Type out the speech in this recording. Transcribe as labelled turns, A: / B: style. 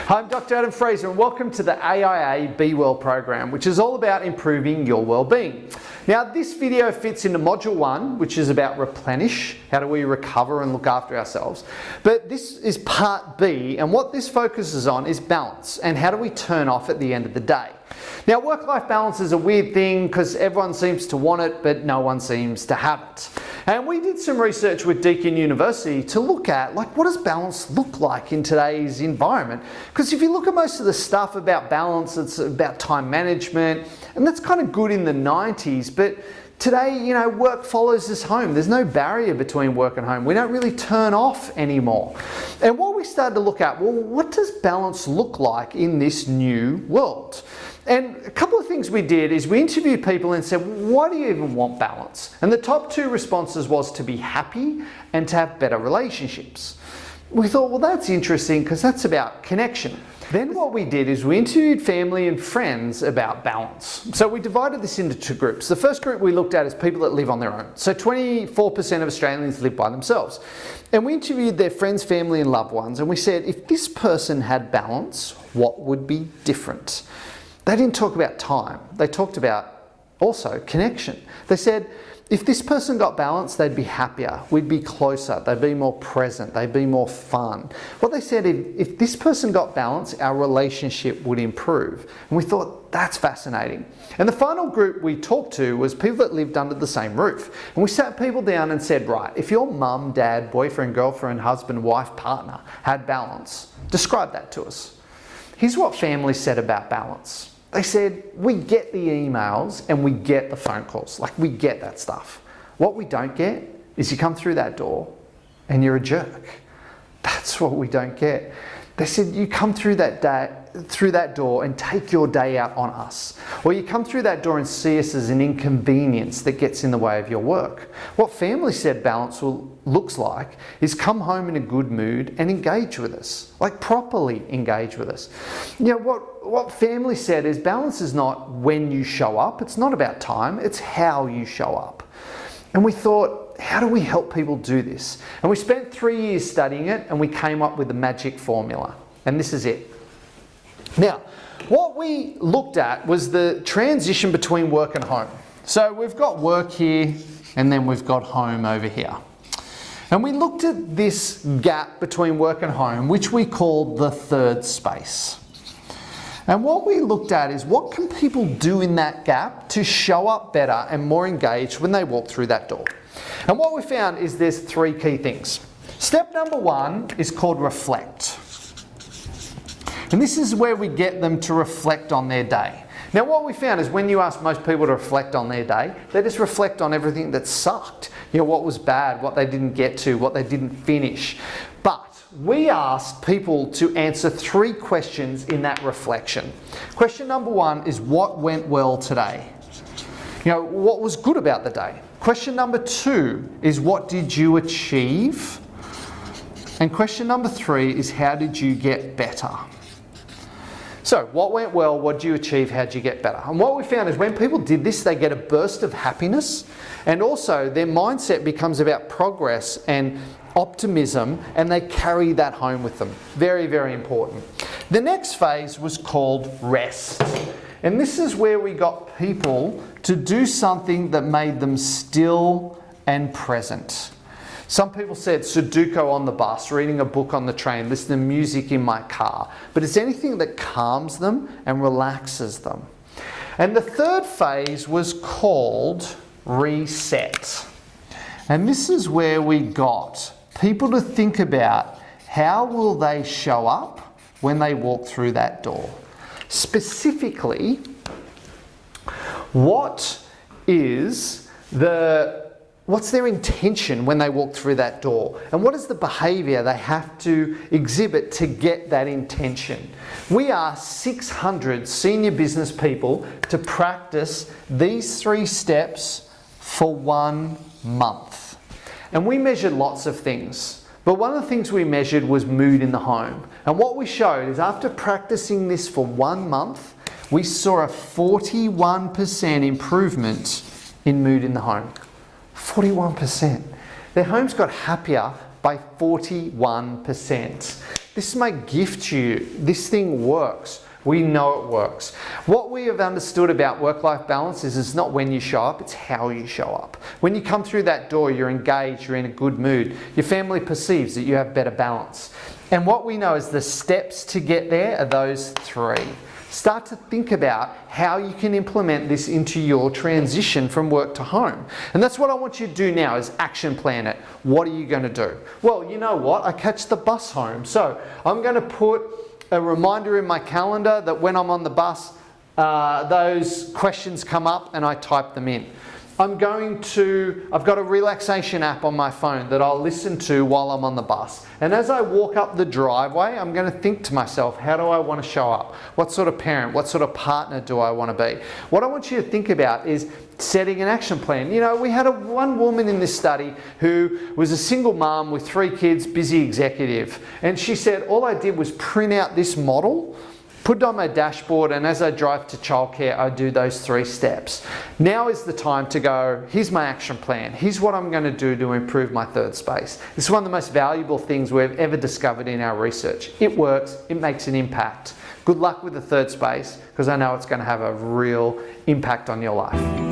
A: I'm Dr. Adam Fraser and welcome to the AIA Be Well program, which is all about improving your well-being. Now this video fits into Module 1, which is about replenish, how do we recover and look after ourselves. But this is Part B, and what this focuses on is balance and how do we turn off at the end of the day. Now work-life balance is a weird thing because everyone seems to want it, but no one seems to have it. And we did some research with Deakin University to look at, what does balance look like in today's environment? Because if you look at most of the stuff about balance, it's about time management, and that's kind of good in the 90s, but today, work follows us home. There's no barrier between work and home. We don't really turn off anymore. And what we started to look at, well, what does balance look like in this new world? And a couple of things we did is we interviewed people and said, why do you even want balance? And the top two responses was to be happy and to have better relationships. We thought, well, that's interesting because that's about connection. Then what we did is we interviewed family and friends about balance. So we divided this into two groups. The first group we looked at is people that live on their own. So 24% of Australians live by themselves. And we interviewed their friends, family and loved ones, and we said, if this person had balance, what would be different? They didn't talk about time. They talked about also connection. They said, if this person got balance, they'd be happier, we'd be closer, they'd be more present, they'd be more fun. What they said, if this person got balance, our relationship would improve. And we thought, that's fascinating. And the final group we talked to was people that lived under the same roof. And we sat people down and said, right, if your mum, dad, boyfriend, girlfriend, husband, wife, partner had balance, describe that to us. Here's what families said about balance. They said, we get the emails and we get the phone calls, we get that stuff. What we don't get is you come through that door and you're a jerk. That's what we don't get. They said, you come through that door and take your day out on us. Or you come through that door and see us as an inconvenience that gets in the way of your work. What family said balance looks like is come home in a good mood and engage with us, properly engage with us. What family said is balance is not when you show up, it's not about time, it's how you show up. And we thought, how do we help people do this? And we spent 3 years studying it and we came up with the magic formula. And this is it. Now, what we looked at was the transition between work and home. So we've got work here and then we've got home over here. And we looked at this gap between work and home, which we called the third space. And what we looked at is what can people do in that gap to show up better and more engaged when they walk through that door. And what we found is there's three key things. Step number one is called reflect. And this is where we get them to reflect on their day. Now what we found is when you ask most people to reflect on their day, they just reflect on everything that sucked. What was bad, what they didn't get to, what they didn't finish. But we asked people to answer three questions in that reflection. Question number one is what went well today? What was good about the day? Question number two is what did you achieve? And question number three is how did you get better? So what went well, what did you achieve, how did you get better? And what we found is when people did this, they get a burst of happiness and also their mindset becomes about progress and optimism and they carry that home with them. Very, very important. The next phase was called rest. And this is where we got people to do something that made them still and present. Some people said Sudoku on the bus, reading a book on the train, listening to music in my car. But it's anything that calms them and relaxes them. And the third phase was called reset. And this is where we got people to think about how will they show up when they walk through that door. Specifically, what's their intention when they walk through that door? And what is the behaviour they have to exhibit to get that intention? We asked 600 senior business people to practice these three steps for 1 month. And we measured lots of things. But one of the things we measured was mood in the home. And what we showed is after practicing this for 1 month, we saw a 41% improvement in mood in the home. 41%. Their homes got happier by 41%. This is my gift to you. This thing works. We know it works. What we have understood about work-life balance is it's not when you show up, it's how you show up. When you come through that door, you're engaged, you're in a good mood. Your family perceives that you have better balance. And what we know is the steps to get there are those 3. Start to think about how you can implement this into your transition from work to home. And that's what I want you to do now is action plan it. What are you going to do? Well, you know what? I catch the bus home. So I'm going to put a reminder in my calendar that when I'm on the bus, those questions come up and I type them in. I've got a relaxation app on my phone that I'll listen to while I'm on the bus. And as I walk up the driveway, I'm going to think to myself, how do I want to show up? What sort of parent, what sort of partner do I want to be? What I want you to think about is setting an action plan. You know, we had one woman in this study who was a single mom with 3 kids, busy executive. And she said, all I did was print out this model, put it on my dashboard, and as I drive to childcare, I do those 3 steps. Now is the time to go, here's my action plan. Here's what I'm going to do to improve my third space. This is one of the most valuable things we've ever discovered in our research. It works, it makes an impact. Good luck with the third space, because I know it's going to have a real impact on your life.